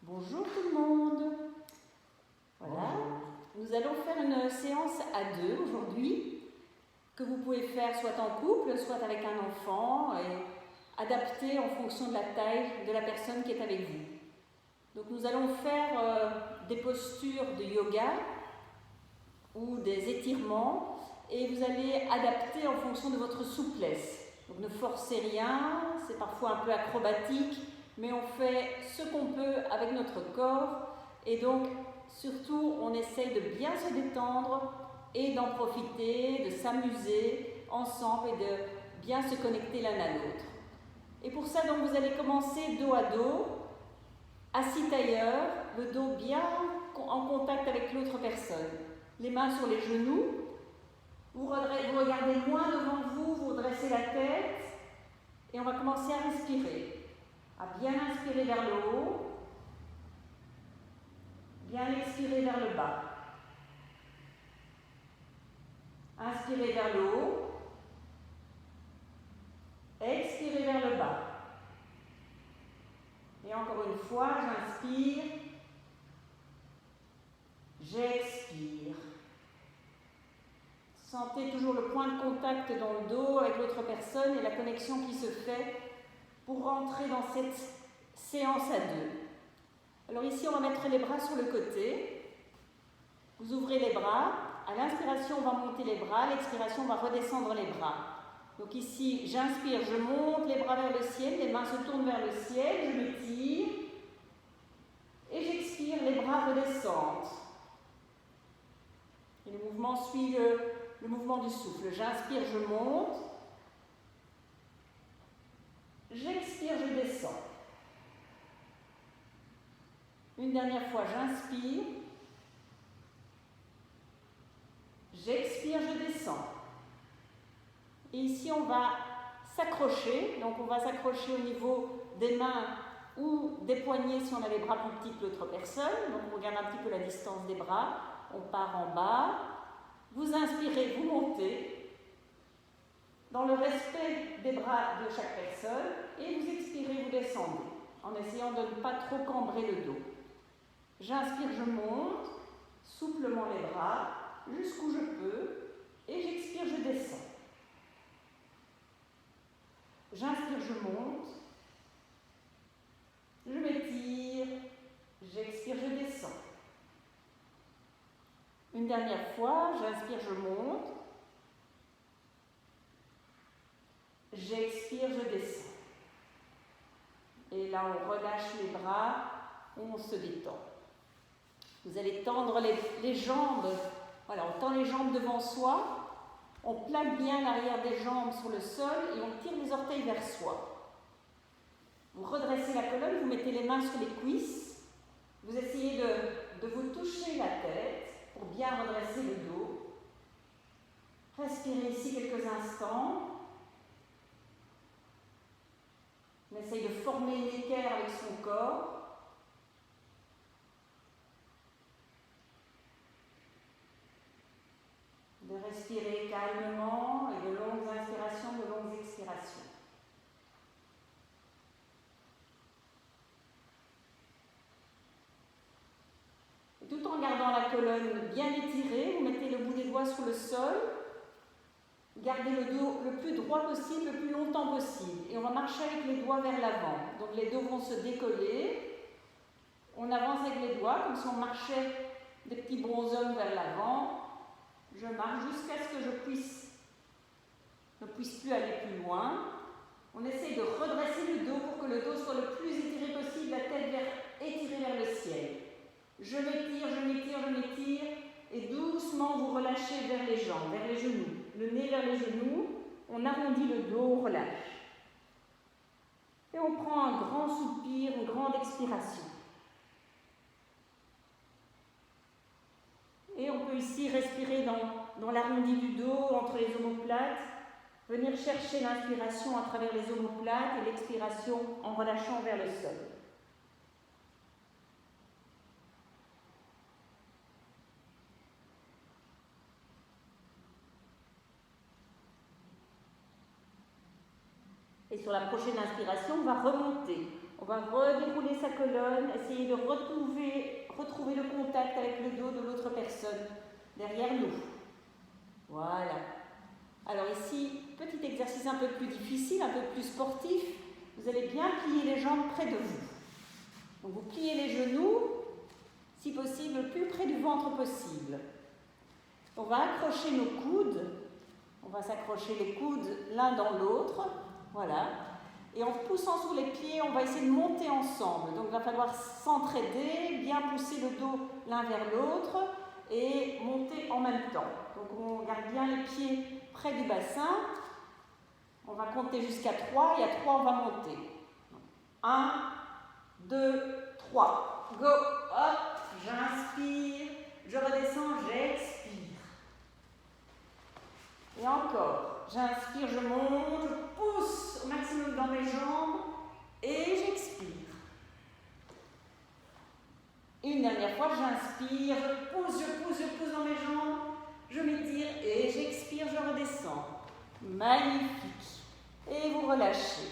Bonjour tout le monde. Voilà, nous allons faire une séance à deux aujourd'hui, que vous pouvez faire soit en couple, soit avec un enfant, et adapter en fonction de la taille de la personne qui est avec vous. Donc nous allons faire des postures de yoga ou des étirements, et vous allez adapter en fonction de votre souplesse. Donc ne forcez rien, c'est parfois un peu acrobatique, mais on fait ce qu'on peut avec notre corps, et donc surtout on essaye de bien se détendre et d'en profiter, de s'amuser ensemble et de bien se connecter l'un à l'autre. Et pour ça, donc, vous allez commencer dos à dos, assis tailleur, le dos bien en contact avec l'autre personne. Les mains sur les genoux, vous regardez loin devant vous, vous redressez la tête et on va commencer à respirer. À bien inspirer vers le haut, bien expirer vers le bas. Inspirez vers le haut, expirez vers le bas. Et encore une fois, j'inspire, j'expire. Sentez toujours le point de contact dans le dos avec l'autre personne et la connexion qui se fait pour rentrer dans cette séance à deux. Alors ici, on va mettre les bras sur le côté. Vous ouvrez les bras. À l'inspiration, on va monter les bras. À l'expiration, on va redescendre les bras. Donc ici, j'inspire, je monte les bras vers le ciel. Les mains se tournent vers le ciel. Je m'étire. Et j'expire, les bras redescendent. Et le mouvement suit le mouvement du souffle. J'inspire, je monte. J'expire, je descends. Une dernière fois, j'inspire. J'expire, je descends. Et ici, on va s'accrocher. Donc, on va s'accrocher au niveau des mains ou des poignets si on a les bras plus petits que l'autre personne. Donc, on regarde un petit peu la distance des bras. On part en bas. Vous inspirez, vous montez. Dans le respect des bras de chaque personne. Et vous expirez, vous descendez. En essayant de ne pas trop cambrer le dos. J'inspire, je monte. Souplement les bras. Jusqu'où je peux. Et j'expire, je descends. J'inspire, je monte. Je m'étire. J'expire, je descends. Une dernière fois, j'inspire, je monte. J'expire, je descends. Et là, on relâche les bras, on se détend. Vous allez tendre les jambes. Voilà, on tend les jambes devant soi. On plaque bien l'arrière des jambes sur le sol et on tire les orteils vers soi. Vous redressez la colonne, vous mettez les mains sur les cuisses. Vous essayez de vous toucher la tête pour bien redresser le dos. Respirez ici quelques instants. On essaye de former une équerre avec son corps. De respirer calmement et de longues inspirations, de longues expirations. Et tout en gardant la colonne bien étirée, vous mettez le bout des doigts sur le sol. Gardez le dos le plus droit possible, le plus longtemps possible. Et on va marcher avec les doigts vers l'avant. Donc les dos vont se décoller. On avance avec les doigts, comme si on marchait des petits bonshommes vers l'avant. Je marche jusqu'à ce que je ne puisse plus aller plus loin. On essaie de redresser le dos pour que le dos soit le plus étiré possible, la tête étirée vers le ciel. Je m'étire, je m'étire, je m'étire. Et doucement, vous relâchez vers les jambes, vers les genoux. Le nez vers les genoux. On arrondit le dos, on relâche. Et on prend un grand soupir, une grande expiration. Et on peut ici respirer dans l'arrondi du dos, entre les omoplates, venir chercher l'inspiration à travers les omoplates et l'expiration en relâchant vers le sol. Et sur la prochaine inspiration, on va remonter. On va redérouler sa colonne, essayer de retrouver le contact avec le dos de l'autre personne derrière nous. Voilà. Alors ici, petit exercice un peu plus difficile, un peu plus sportif. Vous allez bien plier les jambes près de vous. Donc vous pliez les genoux, si possible, le plus près du ventre possible. On va accrocher nos coudes. On va s'accrocher les coudes l'un dans l'autre. Voilà. Et en poussant sur les pieds, on va essayer de monter ensemble. Donc il va falloir s'entraider, bien pousser le dos l'un vers l'autre et monter en même temps. Donc on garde bien les pieds près du bassin. On va compter jusqu'à 3 et à 3 on va monter. 1, 2, 3. Go! Hop! J'inspire, je redescends, j'expire. Et encore. J'inspire, je monte, je pousse au maximum dans mes jambes et j'expire. Une dernière fois, j'inspire, je pousse dans mes jambes, je m'étire et j'expire, je redescends. Magnifique. Et vous relâchez.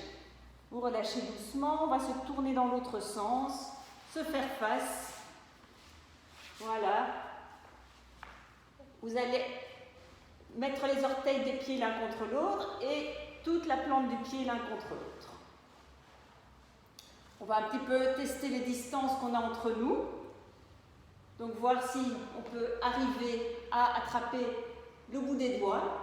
Vous relâchez doucement, on va se tourner dans l'autre sens, se faire face. Voilà. Vous allez mettre les orteils des pieds l'un contre l'autre et toute la plante du pied l'un contre l'autre. On va un petit peu tester les distances qu'on a entre nous. Donc voir si on peut arriver à attraper le bout des doigts.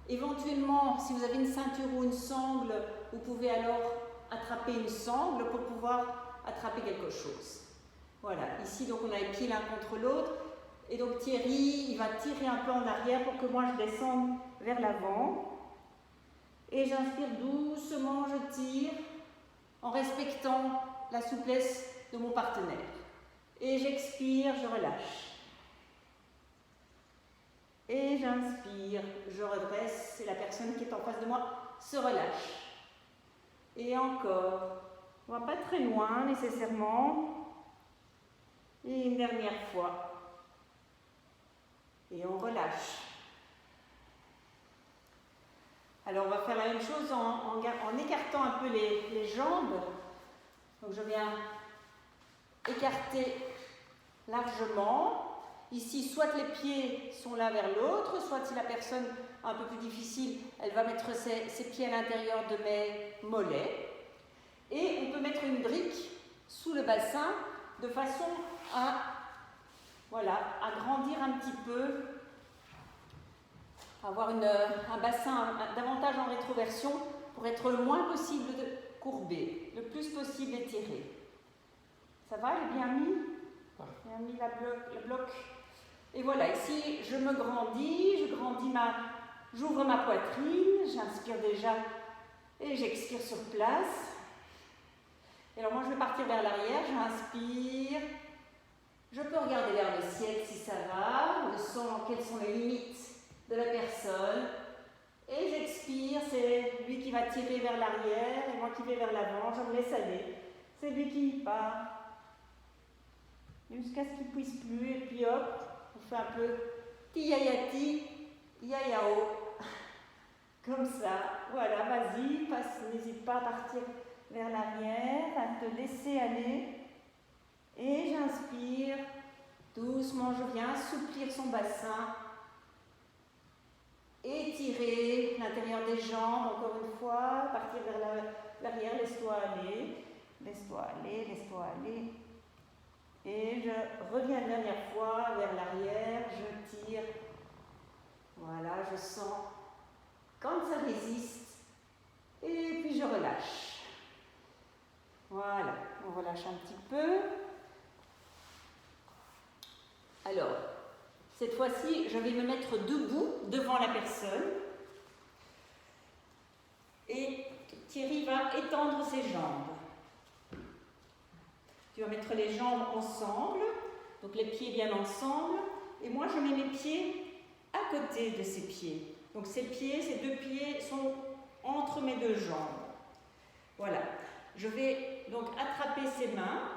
Éventuellement, si vous avez une ceinture ou une sangle, vous pouvez alors attraper une sangle pour pouvoir attraper quelque chose. Voilà, ici donc on a les pieds l'un contre l'autre. Et donc Thierry, il va tirer un peu en arrière pour que moi je descende vers l'avant. Et j'inspire doucement, je tire en respectant la souplesse de mon partenaire. Et j'expire, je relâche. Et j'inspire, je redresse et la personne qui est en face de moi se relâche. Et encore, on ne va pas très loin nécessairement. Et une dernière fois. Et on relâche. Alors on va faire la même chose en écartant un peu les jambes. Donc je viens écarter largement. Ici, soit les pieds sont l'un vers l'autre, soit si la personne un peu plus difficile, elle va mettre ses pieds à l'intérieur de mes mollets. Et on peut mettre une brique sous le bassin de façon à grandir un petit peu, avoir un bassin davantage en rétroversion pour être le moins possible courbé, le plus possible étiré. Ça va, j'ai bien mis? J'ai bien mis le bloc. Et voilà, ici je me grandis, j'ouvre ma poitrine, j'inspire déjà et j'expire sur place. Et alors moi je vais partir vers l'arrière, j'inspire. Je peux regarder vers le ciel si ça va, je sens quelles sont les limites de la personne. Et j'expire, c'est lui qui va tirer vers l'arrière et moi qui vais vers l'avant, je me laisse aller. C'est lui qui part jusqu'à ce qu'il ne puisse plus et puis hop, on fait un peu tiyayati, yayao. Comme ça, voilà, vas-y, n'hésite pas à partir vers l'arrière, à te laisser aller. Et j'inspire, doucement je viens assouplir son bassin, étirer l'intérieur des jambes, encore une fois, partir vers l'arrière, laisse-toi aller, laisse-toi aller, laisse-toi aller. Et je reviens une dernière fois vers l'arrière, je tire, voilà, je sens quand ça résiste, et puis je relâche. Voilà, on relâche un petit peu. Alors, cette fois-ci, je vais me mettre debout devant la personne. Et Thierry va étendre ses jambes. Tu vas mettre les jambes ensemble, donc les pieds bien ensemble. Et moi, je mets mes pieds à côté de ses pieds. Donc ces deux pieds sont entre mes deux jambes. Voilà. Je vais donc attraper ses mains.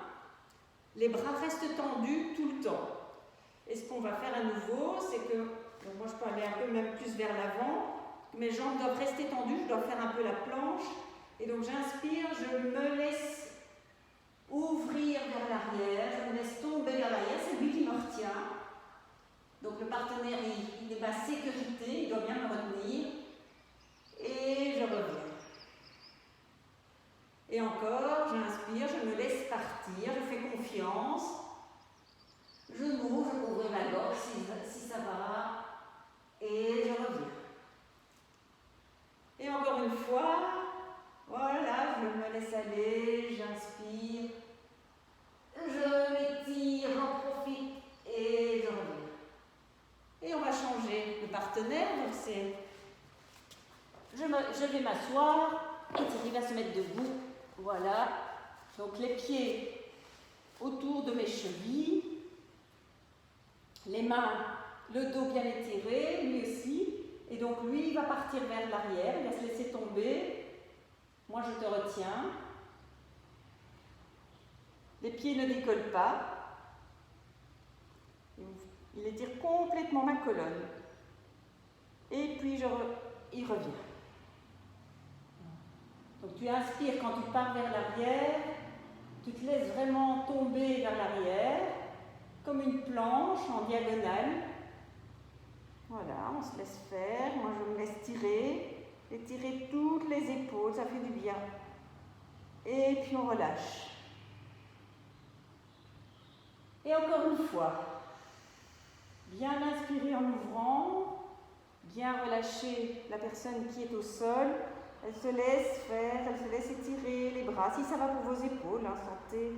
Les bras restent tendus tout le temps. Et ce qu'on va faire à nouveau, c'est que, donc moi je peux aller un peu même plus vers l'avant, mes jambes doivent rester tendues, je dois faire un peu la planche, et donc j'inspire, je me laisse ouvrir vers l'arrière, je me laisse tomber vers l'arrière, c'est lui qui me retient. Donc le partenaire, il est ma sécurité, il doit bien me retenir. Et je reviens. Et encore, j'inspire, je me laisse partir, je fais confiance. Je m'ouvre, je peux ouvrir la gorge si ça va. Et je reviens. Et encore une fois, voilà, je me laisse aller, j'inspire. Je m'étire, j'en profite et je reviens. Et on va changer de partenaire, donc c'est... Je vais m'asseoir et Thierry va se mettre debout. Voilà. Donc les pieds autour de mes chevilles. Les mains, le dos bien étiré, lui aussi. Et donc lui, il va partir vers l'arrière, il va se laisser tomber. Moi, je te retiens. Les pieds ne décollent pas. Il étire complètement ma colonne. Et puis, il revient. Donc, tu inspires quand tu pars vers l'arrière. Tu te laisses vraiment tomber vers l'arrière, comme une planche en diagonale. Voilà, on se laisse faire. Moi, je me laisse tirer. Étirer toutes les épaules, ça fait du bien. Et puis, on relâche. Et encore une fois. Bien inspirer en ouvrant, bien relâcher la personne qui est au sol. Elle se laisse faire, elle se laisse étirer les bras. Si ça va pour vos épaules, sentez.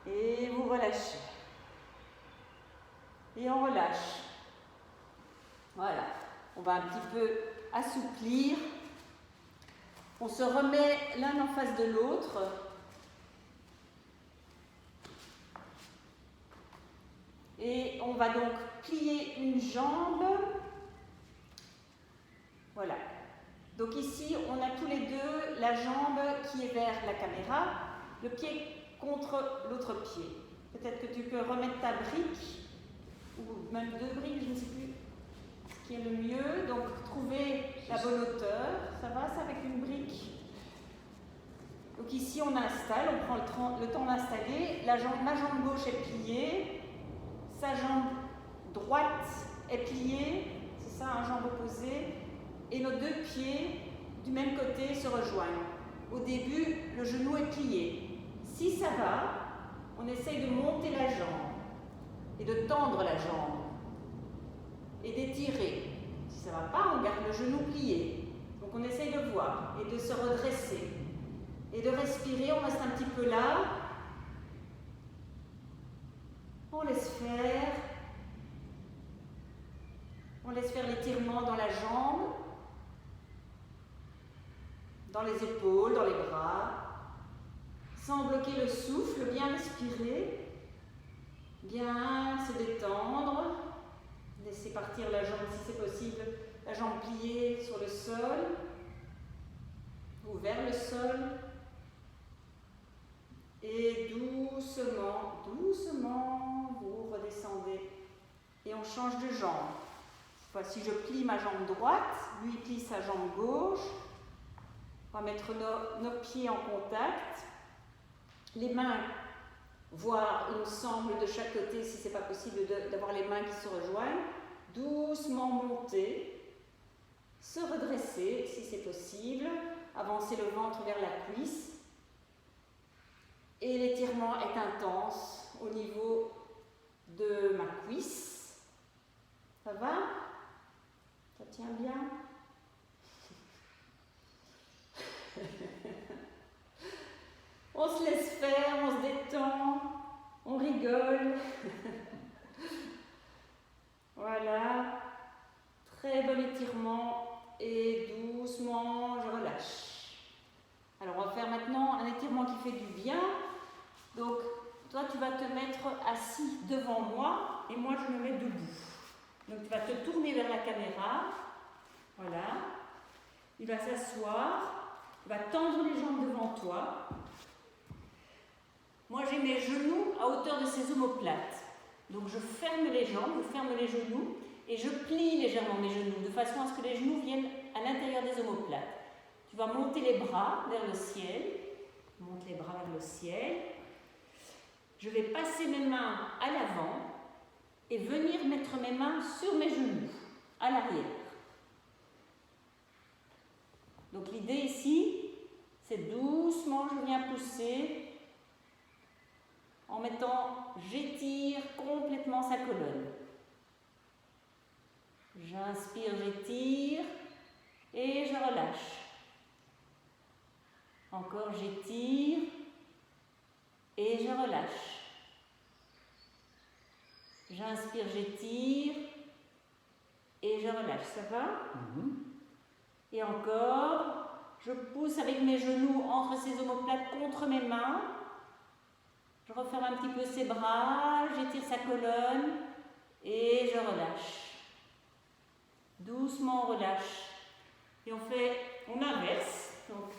Et vous relâchez. Et on relâche. Voilà. On va un petit peu assouplir. On se remet l'un en face de l'autre. Et on va donc plier une jambe. Voilà. Donc ici, on a tous les deux la jambe qui est vers la caméra, le pied contre l'autre pied. Peut-être que tu peux remettre ta brique, ou même deux briques, je ne sais plus ce qui est le mieux. Donc trouver la bonne hauteur. Ça va, ça, avec une brique? Donc ici, on installe, on prend le temps d'installer. Ma jambe gauche est pliée. Sa jambe droite est pliée, c'est ça, un jambe opposée, et nos deux pieds du même côté se rejoignent. Au début, le genou est plié. Si ça va, on essaye de monter la jambe et de tendre la jambe et d'étirer. Si ça ne va pas, on garde le genou plié. Donc on essaye de voir et de se redresser et de respirer. On reste un petit peu là. On laisse faire. On laisse faire l'étirement dans la jambe, dans les épaules, dans les bras, sans bloquer le souffle, bien respirer, bien se détendre, laisser partir la jambe si c'est possible, la jambe pliée sur le sol ou vers le sol. Et doucement, doucement, vous redescendez et on change de jambe. Voici, je plie ma jambe droite, lui plie sa jambe gauche. On va mettre nos pieds en contact. Les mains, voire il me semble de chaque côté, si ce n'est pas possible d'avoir les mains qui se rejoignent. Doucement monter, se redresser si c'est possible, avancer le ventre vers la cuisse. Et l'étirement est intense au niveau de ma cuisse. Ça va? Ça tient bien? On se laisse faire, on se détend, on rigole. Voilà. Très bon étirement et doucement, je relâche. Alors on va faire maintenant un étirement qui fait du bien. Donc toi tu vas te mettre assis devant moi et moi je me mets debout. Donc tu vas te tourner vers la caméra. Voilà. Il va s'asseoir. Il va tendre les jambes devant toi. Moi j'ai mes genoux à hauteur de ses omoplates. Donc je ferme les jambes, je ferme les genoux et je plie légèrement mes genoux de façon à ce que les genoux viennent à l'intérieur des omoplates. Tu vas monter les bras vers le ciel Je monte les bras vers le ciel. Je vais passer mes mains à l'avant et venir mettre mes mains sur mes genoux, à l'arrière. Donc l'idée ici, c'est doucement, je viens pousser en mettant, j'étire complètement sa colonne. J'inspire, j'étire et je relâche. Encore, j'étire et je relâche. J'inspire, j'étire et je relâche. Ça va? Et encore, je pousse avec mes genoux entre ces omoplates contre mes mains. Je referme un petit peu ses bras, j'étire sa colonne et je relâche. Doucement, on relâche. Et on inverse. Donc,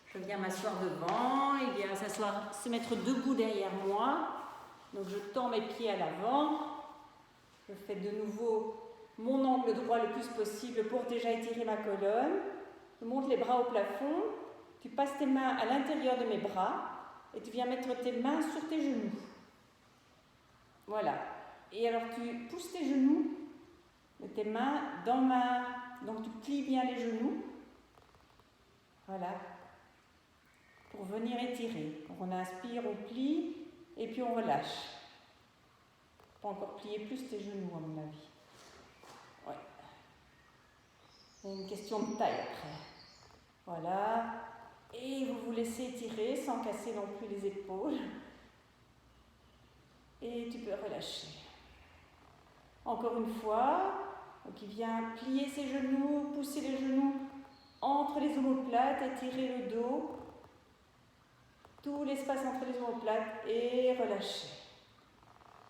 je viens m'asseoir devant, il vient se mettre debout derrière moi. Donc je tends mes pieds à l'avant. Je fais de nouveau mon angle droit le plus possible pour déjà étirer ma colonne. Je monte les bras au plafond. Tu passes tes mains à l'intérieur de mes bras et tu viens mettre tes mains sur tes genoux. Voilà. Et alors tu pousses tes genoux, tes mains dans donc tu plies bien les genoux. Voilà. Pour venir étirer. Donc on inspire, on plie et puis on relâche. Pas encore plier plus tes genoux à mon avis. Ouais. C'est une question de taille après. Voilà. Et vous vous laissez étirer sans casser non plus les épaules. Et tu peux relâcher. Encore une fois. Donc il vient plier ses genoux, pousser les genoux entre les omoplates, étirer le dos. Tout l'espace entre les omoplates et relâcher.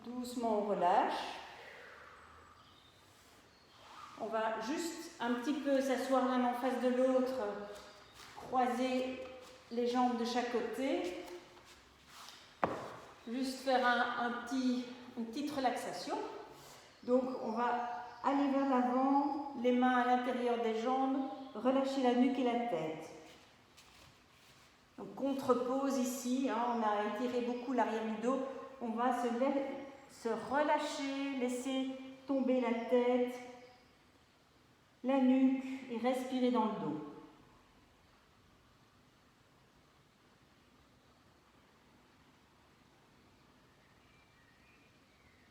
Doucement, on relâche. On va juste un petit peu s'asseoir l'un en face de l'autre, croiser les jambes de chaque côté. Juste faire une petite relaxation. Donc, on va aller vers l'avant, les mains à l'intérieur des jambes, relâcher la nuque et la tête. Donc, contre-pose ici, on a étiré beaucoup l'arrière du dos. On va se relâcher, laisser tomber la tête, la nuque et respirer dans le dos.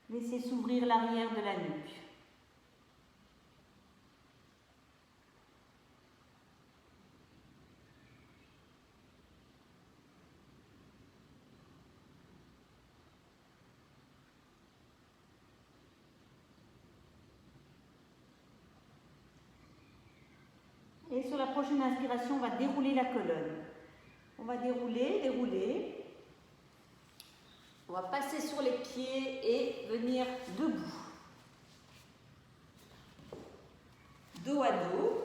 Laissez s'ouvrir l'arrière de la nuque. Et sur la prochaine inspiration, on va dérouler la colonne. On va dérouler. On va passer sur les pieds et venir debout. Dos à dos.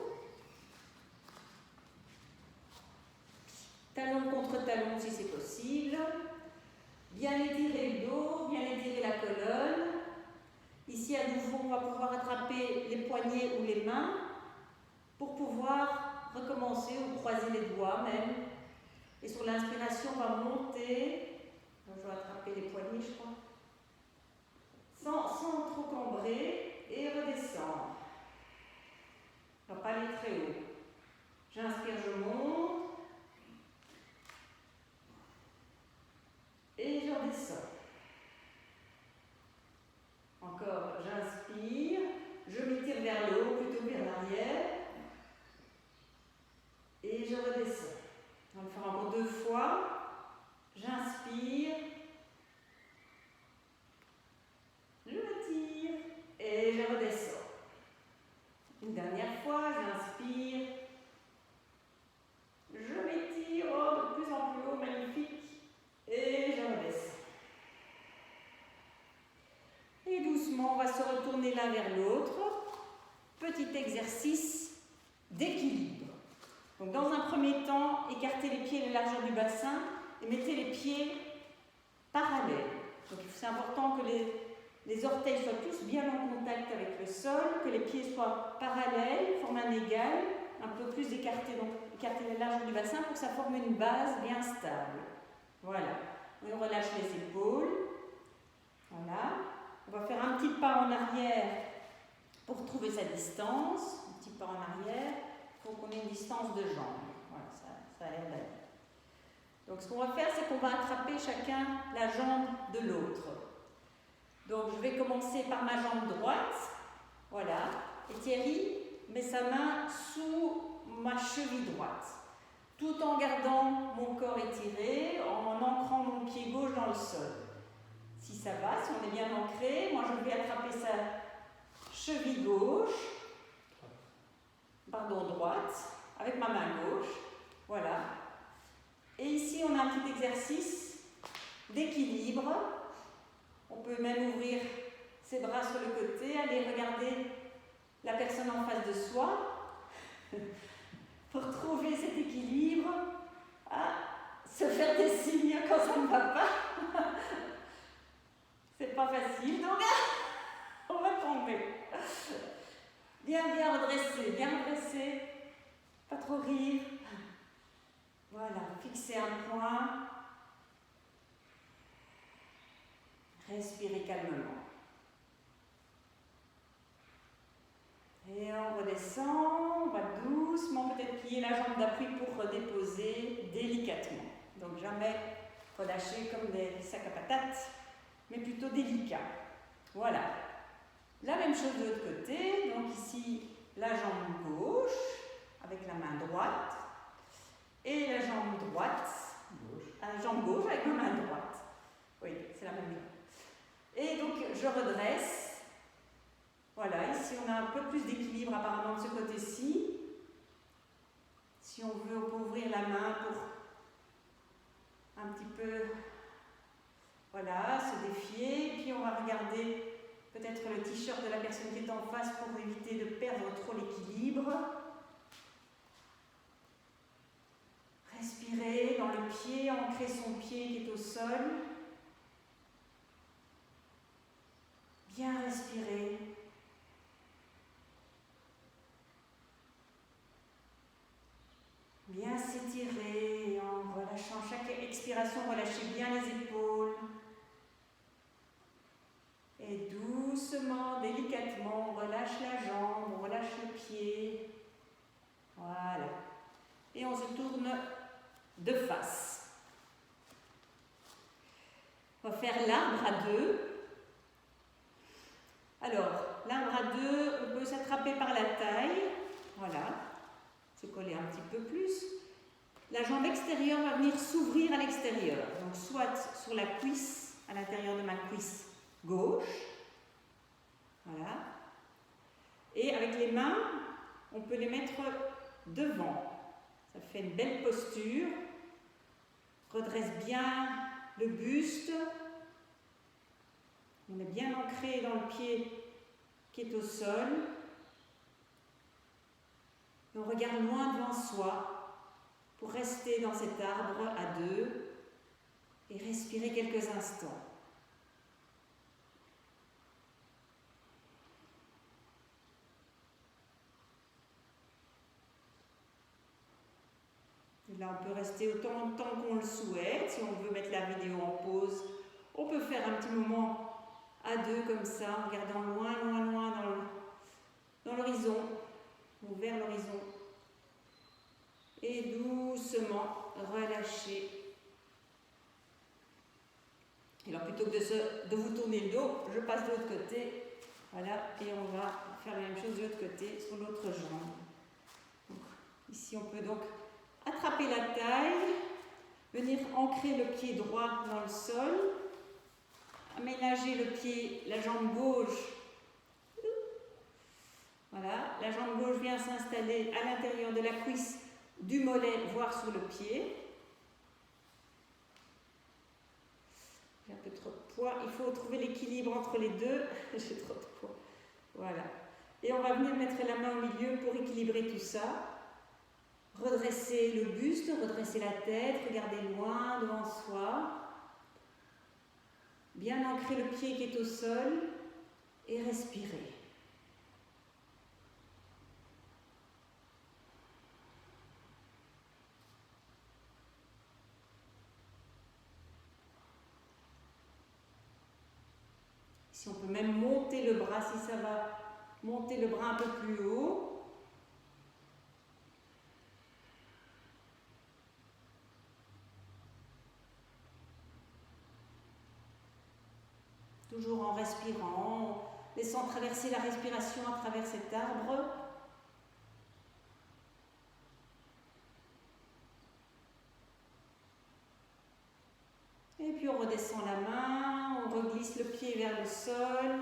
Talon contre talon si c'est possible. Bien étirer le dos, bien étirer la colonne. Ici à nouveau, on va pouvoir attraper les poignets ou les mains pour pouvoir recommencer ou croiser les doigts même. Et sur l'inspiration, on va monter. Je vais attraper les poignets, je crois. Sans trop cambrer et redescendre. On ne va pas aller très haut. J'inspire, je monte. Et je redescends. Encore, j'inspire. Je m'étire vers le haut, plutôt vers l'arrière. Et je redescends. On va le faire encore 2 fois. J'inspire. Je m'étire. Et je redescends. Une dernière fois, j'inspire. Je m'étire de plus en plus haut, magnifique. Et je redescends. Et doucement, on va se retourner l'un vers l'autre. Petit exercice d'équilibre. Donc, dans un premier temps, écartez les pieds à la largeur du bassin et mettez les pieds parallèles. Donc, c'est important que les orteils soient tous bien en contact avec le sol, que les pieds soient parallèles, forment un égal, un peu plus écartés, donc écarter la largeur du bassin pour que ça forme une base bien stable. Voilà. Et on relâche les épaules. Voilà. On va faire un petit pas en arrière pour trouver sa distance. Un petit pas en arrière. Il faut qu'on ait une distance de jambe. Voilà, ça a l'air d'aller. Donc ce qu'on va faire, c'est qu'on va attraper chacun la jambe de l'autre. Donc je vais commencer par ma jambe droite. Voilà. Et Thierry met sa main sous ma cheville droite, tout en gardant mon corps étiré, en ancrant mon pied gauche dans le sol. Si ça va, si on est bien ancré, moi je vais attraper sa cheville gauche, droite, avec ma main gauche. Voilà. Et ici, on a un petit exercice d'équilibre. On peut même ouvrir ses bras sur le côté, aller regarder la personne en face de soi pour trouver cet équilibre, se faire des signes quand ça ne va pas. C'est pas facile, donc on va tomber. Bien redresser, pas trop rire. Voilà, fixer un point. Respirez calmement. Et on redescend, on va doucement peut-être plier la jambe d'appui pour redéposer délicatement. Donc jamais relâcher comme des sacs à patates, mais plutôt délicat. Voilà. La même chose de l'autre côté. Donc ici, la jambe gauche avec la main droite et la jambe droite, la jambe gauche avec ma main droite. Oui, c'est la même chose. Et donc je redresse. Voilà, ici on a un peu plus d'équilibre apparemment de ce côté-ci. Si on veut, on peut ouvrir la main pour un petit peu, voilà, se défier. Puis on va regarder peut-être le t-shirt de la personne qui est en face pour éviter de perdre trop l'équilibre. Respirer dans le pied, ancrer son pied qui est au sol. Bien respirer. Bien s'étirer en relâchant chaque expiration, relâchez bien les épaules. Et doucement, délicatement, on relâche la jambe, on relâche le pied. Voilà. Et on se tourne de face. On va faire l'arbre à deux. Alors, l'arbre à deux, on peut s'attraper par la taille. Voilà. Se coller un petit peu plus. La jambe extérieure va venir s'ouvrir à l'extérieur. Donc, soit sur la cuisse, à l'intérieur de ma cuisse gauche. Voilà. Et avec les mains, on peut les mettre devant. Ça fait une belle posture. Redresse bien le buste. On est bien ancré dans le pied qui est au sol. Et on regarde loin devant soi pour rester dans cet arbre à deux et respirer quelques instants. Et là, on peut rester autant de temps qu'on le souhaite. Si on veut mettre la vidéo en pause, on peut faire un petit moment à deux comme ça, en regardant loin dans l'horizon, ou vers l'horizon. Et doucement relâcher. Et alors plutôt que de vous tourner le dos, je passe de l'autre côté. Voilà, et on va faire la même chose de l'autre côté, sur l'autre jambe. Donc, ici, on peut donc attraper la taille, venir ancrer le pied droit dans le sol, aménager le pied, la jambe gauche. Voilà, la jambe gauche vient s'installer à l'intérieur de la cuisse du mollet, voire sur le pied. J'ai un peu trop de poids, il faut trouver l'équilibre entre les deux. J'ai trop de poids. Voilà. Et on va venir mettre la main au milieu pour équilibrer tout ça. Redresser le buste, redresser la tête, regarder loin devant soi. Bien ancrer le pied qui est au sol et respirer. Si on peut même monter le bras, si ça va, monter le bras un peu plus haut. Toujours en respirant, laissant traverser la respiration à travers cet arbre. Et puis on redescend la main, on reglisse le pied vers le sol.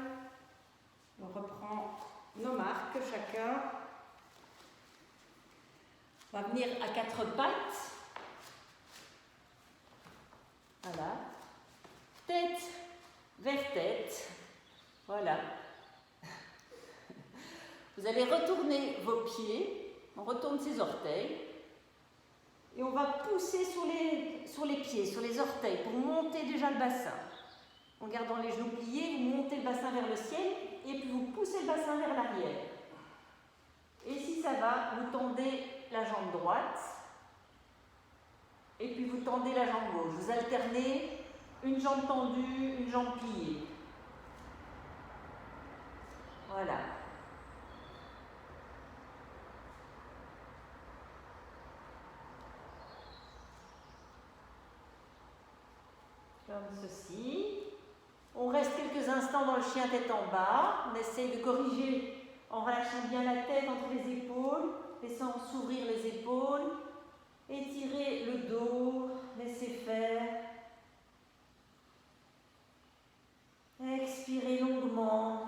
On reprend nos marques chacun. On va venir à 4 pattes. Voilà. Tête vers tête. Voilà. Vous allez retourner vos pieds. On retourne ses orteils. Et on va pousser sur les pieds, sur les orteils, pour monter déjà le bassin. En gardant les genoux pliés, vous montez le bassin vers le ciel et puis vous poussez le bassin vers l'arrière. Et si ça va, vous tendez la jambe droite et puis vous tendez la jambe gauche. Vous alternez une jambe tendue, une jambe pliée. Voilà. Comme ceci. On reste quelques instants dans le chien tête en bas. On essaye de corriger en relâchant bien la tête entre les épaules, laissant s'ouvrir les épaules, étirer le dos, laisser faire. Expirez longuement.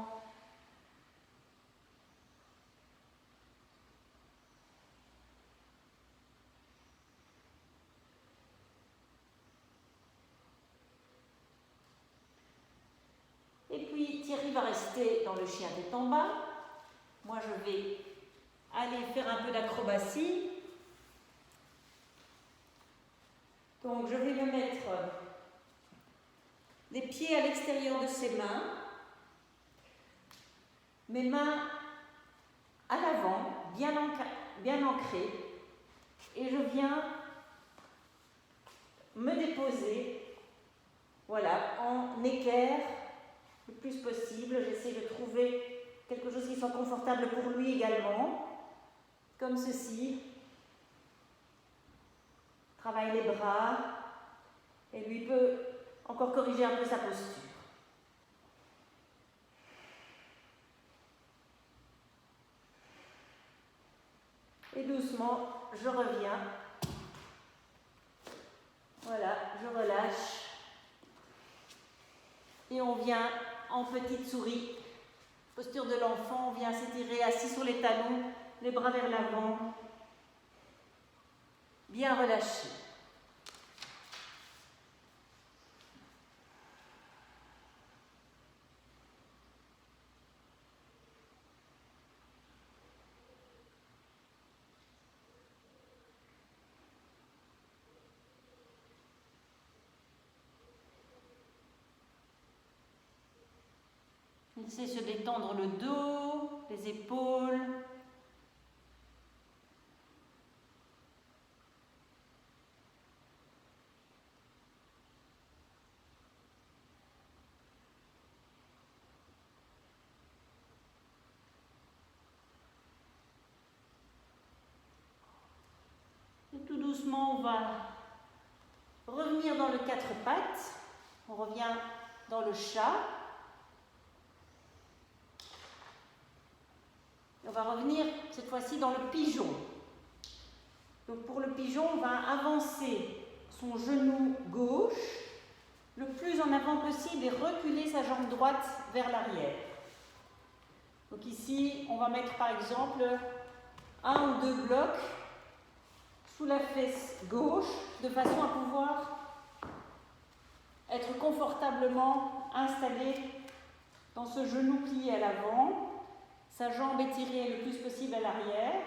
Et puis Thierry va rester dans le chien tête en bas. Moi je vais aller faire un peu d'acrobatie. Donc je vais me mettre les pieds à l'extérieur de ses mains, mes mains à l'avant, bien ancrées, et je viens me déposer, voilà, en équerre le plus possible. J'essaie de trouver quelque chose qui soit confortable pour lui également, comme ceci. Travaille les bras et lui peut encore corriger un peu sa posture. Et doucement, je reviens. Voilà, je relâche. Et on vient en petite souris. Posture de l'enfant, on vient s'étirer assis sur les talons, les bras vers l'avant. Bien relâché. Laissez se détendre le dos, les épaules. Et tout doucement, on va revenir dans le 4 pattes. On revient dans le chat. On va revenir cette fois-ci dans le pigeon. Donc pour le pigeon, on va avancer son genou gauche le plus en avant possible et reculer sa jambe droite vers l'arrière. Donc ici, on va mettre par exemple 1 ou 2 blocs sous la fesse gauche de façon à pouvoir être confortablement installé dans ce genou plié à l'avant. Sa jambe étirée le plus possible à l'arrière.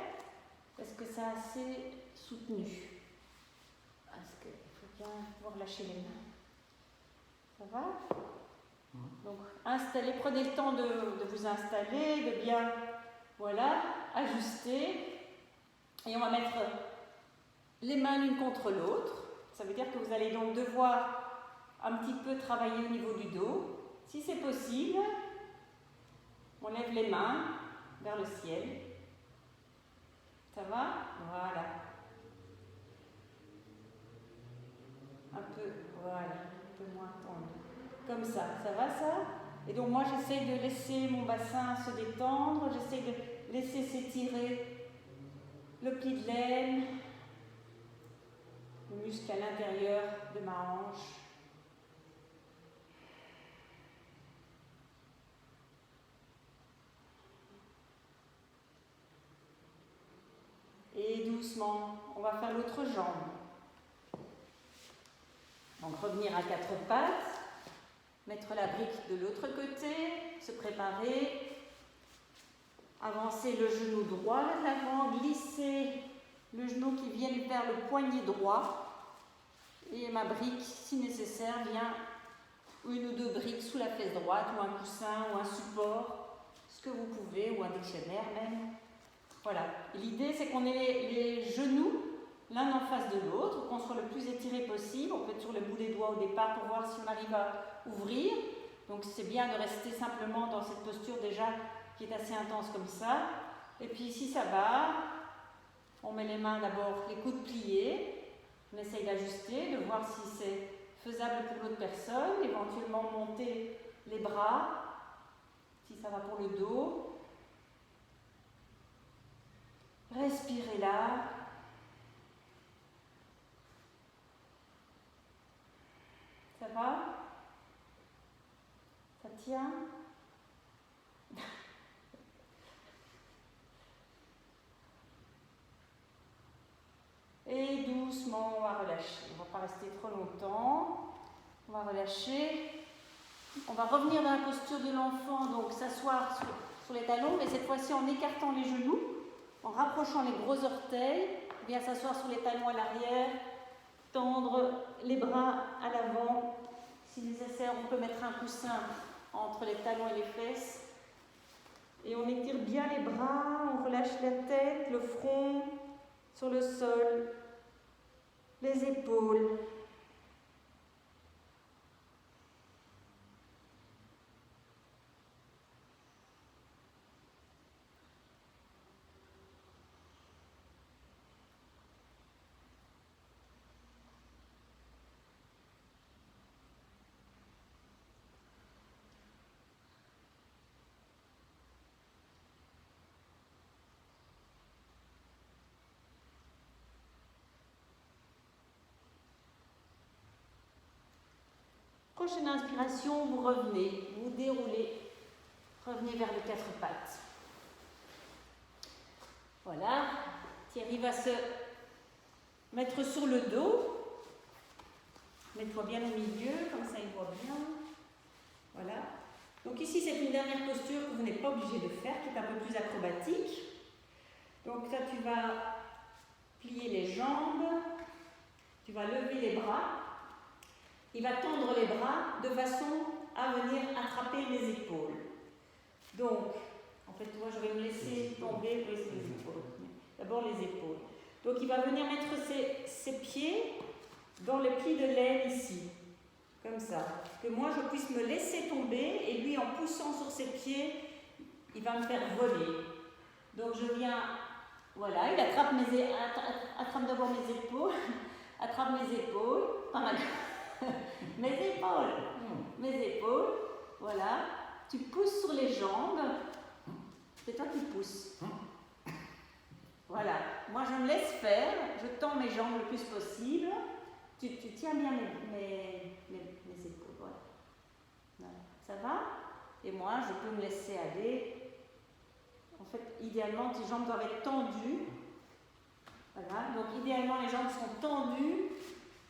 Est-ce que c'est assez soutenu? Parce qu'il faut bien pouvoir lâcher les mains. Ça va? Donc, installez, prenez le temps de vous installer, de bien, voilà, ajuster. Et on va mettre les mains l'une contre l'autre. Ça veut dire que vous allez donc devoir un petit peu travailler au niveau du dos. si c'est possible, on lève les mains vers le ciel. Ça va? Voilà. Un peu, voilà, un peu moins tendu. Comme ça va ça? Et donc moi j'essaye de laisser mon bassin se détendre, j'essaye de laisser s'étirer le pli de laine, le muscle à l'intérieur de ma hanche. Et doucement, on va faire l'autre jambe. Donc revenir à quatre pattes, mettre la brique de l'autre côté, se préparer, avancer le genou droit vers l'avant, glisser le genou qui vienne vers le poignet droit et ma brique, si nécessaire, vient une ou deux briques sous la fesse droite ou un coussin ou un support, ce que vous pouvez, ou un dictionnaire même. Voilà. L'idée, c'est qu'on ait les genoux l'un en face de l'autre, qu'on soit le plus étiré possible. On peut être sur le bout des doigts au départ pour voir si on arrive à ouvrir. Donc c'est bien de rester simplement dans cette posture déjà qui est assez intense comme ça. Et puis si ça va, on met les mains d'abord, les coudes pliés. On essaye d'ajuster, de voir si c'est faisable pour l'autre personne. Éventuellement monter les bras, si ça va pour le dos. Respirez là. Ça va? Ça tient? Et doucement, on va relâcher. On ne va pas rester trop longtemps. On va relâcher. On va revenir dans la posture de l'enfant, donc s'asseoir sur les talons, mais cette fois-ci en écartant les genoux, en rapprochant les gros orteils, bien s'asseoir sur les talons à l'arrière, tendre les bras à l'avant. Si nécessaire, on peut mettre un coussin entre les talons et les fesses. Et on étire bien les bras, on relâche la tête, le front sur le sol, les épaules. Prochaine inspiration, vous revenez, vous déroulez, revenez vers les quatre pattes. Voilà, Thierry va se mettre sur le dos. Mets-toi bien au milieu, comme ça il voit bien. Voilà. Donc ici c'est une dernière posture que vous n'êtes pas obligé de faire, qui est un peu plus acrobatique. Donc là tu vas plier les jambes, tu vas lever les bras. Il va tendre les bras de façon à venir attraper les épaules. Donc, en fait, moi je vais me laisser tomber les épaules. D'abord les épaules. Donc il va venir mettre ses pieds dans le pli de laine ici. Comme ça. Que moi je puisse me laisser tomber et lui en poussant sur ses pieds, il va me faire voler. Donc je viens, voilà, il attrape d'abord mes épaules, attrape mes épaules, mes épaules, voilà, tu pousses sur les jambes, c'est toi qui pousses. Voilà, moi je me laisse faire, je tends mes jambes le plus possible, tu tiens bien mes épaules, voilà. Ça va? Et moi je peux me laisser aller. En fait, idéalement, tes jambes doivent être tendues. Voilà, donc idéalement les jambes sont tendues,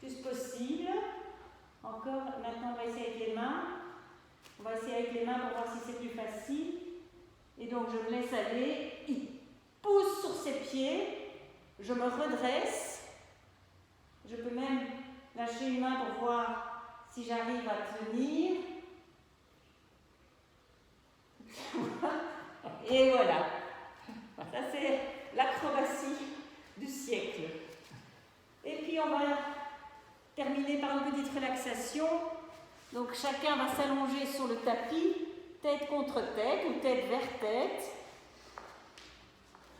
le plus possible. Encore, maintenant on va essayer avec les mains. On va essayer avec les mains pour voir si c'est plus facile. Et donc je me laisse aller. Il pousse sur ses pieds. Je me redresse. Je peux même lâcher une main pour voir si j'arrive à tenir. Et voilà. Ça c'est l'acrobatie du siècle. Et puis on va terminer par une petite relaxation. Donc chacun va s'allonger sur le tapis, tête contre tête ou tête vers tête.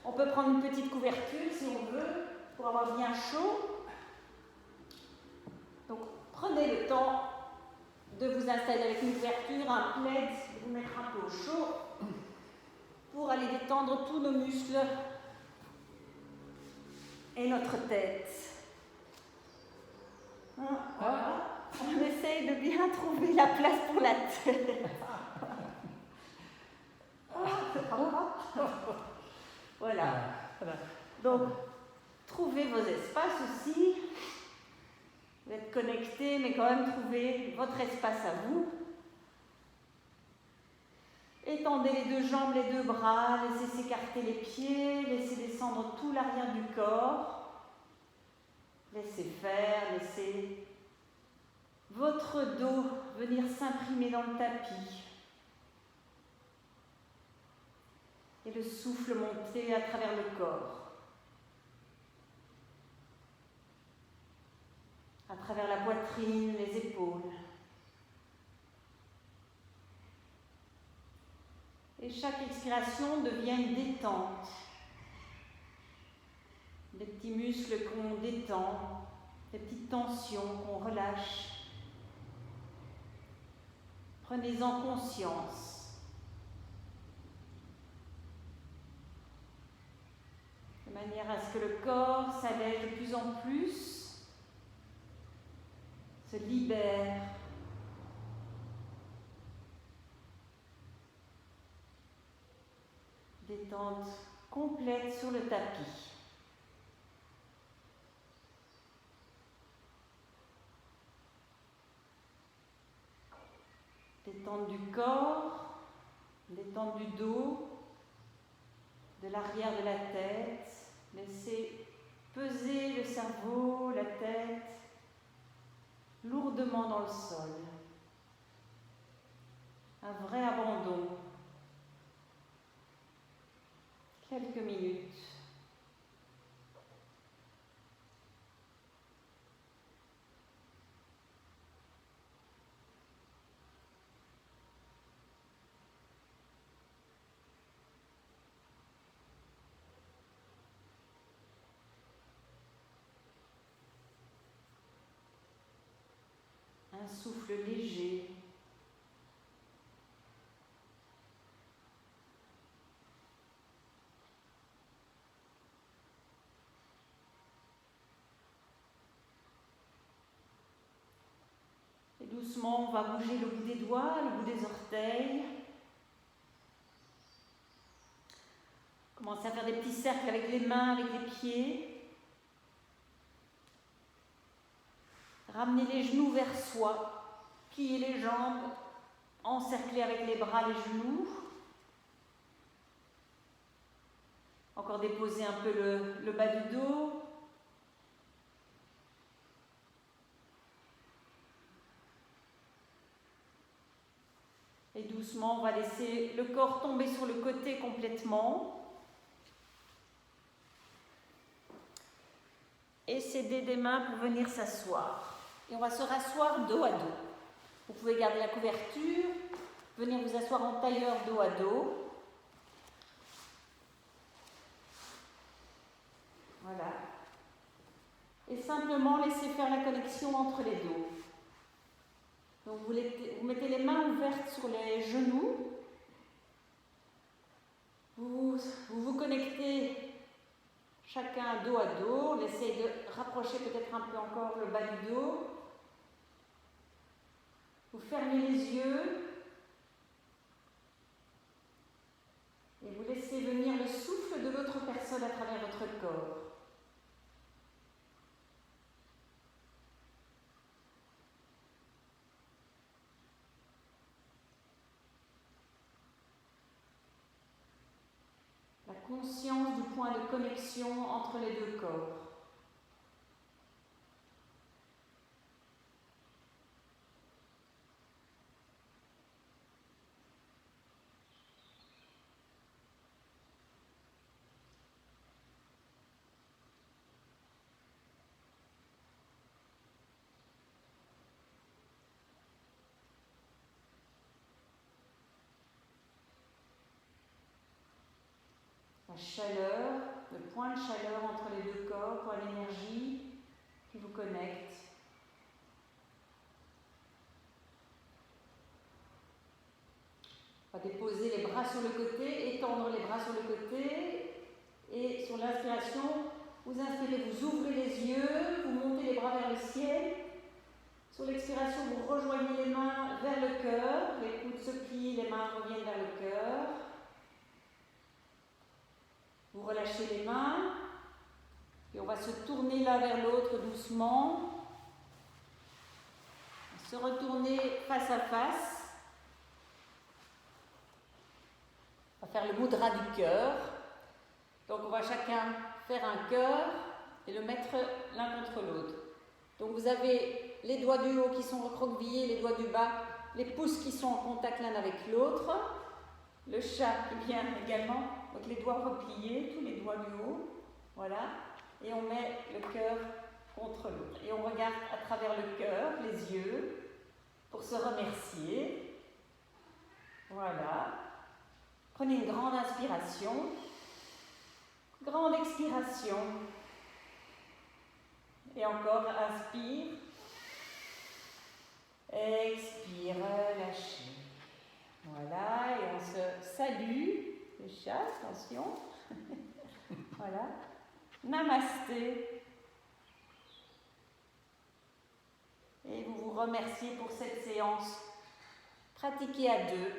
On peut prendre une petite couverture si on veut, pour avoir bien chaud. Donc prenez le temps de vous installer avec une couverture, un plaid, de vous mettre un peu au chaud, pour aller détendre tous nos muscles et notre tête. Voilà. On essaye de bien trouver la place pour la tête. Voilà. Donc, trouvez vos espaces aussi. Vous êtes connectés, mais quand même trouvez votre espace à vous. Étendez les deux jambes, les deux bras, laissez s'écarter les pieds, laissez descendre tout l'arrière du corps. Laissez faire, laissez votre dos venir s'imprimer dans le tapis. Et le souffle monter à travers le corps. À travers la poitrine, les épaules. Et chaque expiration devient une détente. Des petits muscles qu'on détend, des petites tensions qu'on relâche. Prenez-en conscience. De manière à ce que le corps s'allège de plus en plus, se libère. Détente complète sur le tapis. Détente du corps, détente du dos, de l'arrière de la tête. Laissez peser le cerveau, la tête, lourdement dans le sol. Un vrai abandon. Quelques minutes. Un souffle léger. Et doucement, on va bouger le bout des doigts, le bout des orteils. Commencez à faire des petits cercles avec les mains, avec les pieds. Ramenez les genoux vers soi. Pliez les jambes. Encerclez avec les bras les genoux. Encore déposer un peu le bas du dos. Et doucement, on va laisser le corps tomber sur le côté complètement. Et s'aider des mains pour venir s'asseoir. Et on va se rasseoir dos à dos. Vous pouvez garder la couverture, venir vous asseoir en tailleur dos à dos. Voilà. Et simplement laisser faire la connexion entre les dos. Donc vous mettez les mains ouvertes sur les genoux. Vous vous connectez chacun dos à dos. On essaye de rapprocher peut-être un peu encore le bas du dos. Vous fermez les yeux. Et vous laissez venir le souffle de l'autre personne à travers votre corps. La conscience du point de connexion entre les deux corps. la chaleur, le point de chaleur entre les deux corps pour l'énergie qui vous connecte. On va déposer les bras sur le côté, étendre les bras sur le côté et sur l'inspiration, vous inspirez, vous ouvrez les yeux, vous montez les bras vers le ciel. Sur l'expiration, vous rejoignez les mains vers le cœur, les coudes se plient, les mains reviennent vers le cœur. Vous relâchez les mains et on va se tourner l'un vers l'autre doucement. Se retourner face à face. On va faire le mudra du cœur. Donc on va chacun faire un cœur et le mettre l'un contre l'autre. Donc vous avez les doigts du haut qui sont recroquevillés, les doigts du bas, les pouces qui sont en contact l'un avec l'autre. Le chat qui vient également, donc les doigts repliés, tous les doigts du haut. Voilà. Et on met le cœur contre l'autre. Et on regarde à travers le cœur, les yeux, pour se remercier. Voilà. Prenez une grande inspiration. Grande expiration. Et encore, inspire. Expire, lâchez. Voilà, et on se salue. Le chat, attention. Voilà. Namasté. Et vous vous remerciez pour cette séance pratiquée à deux.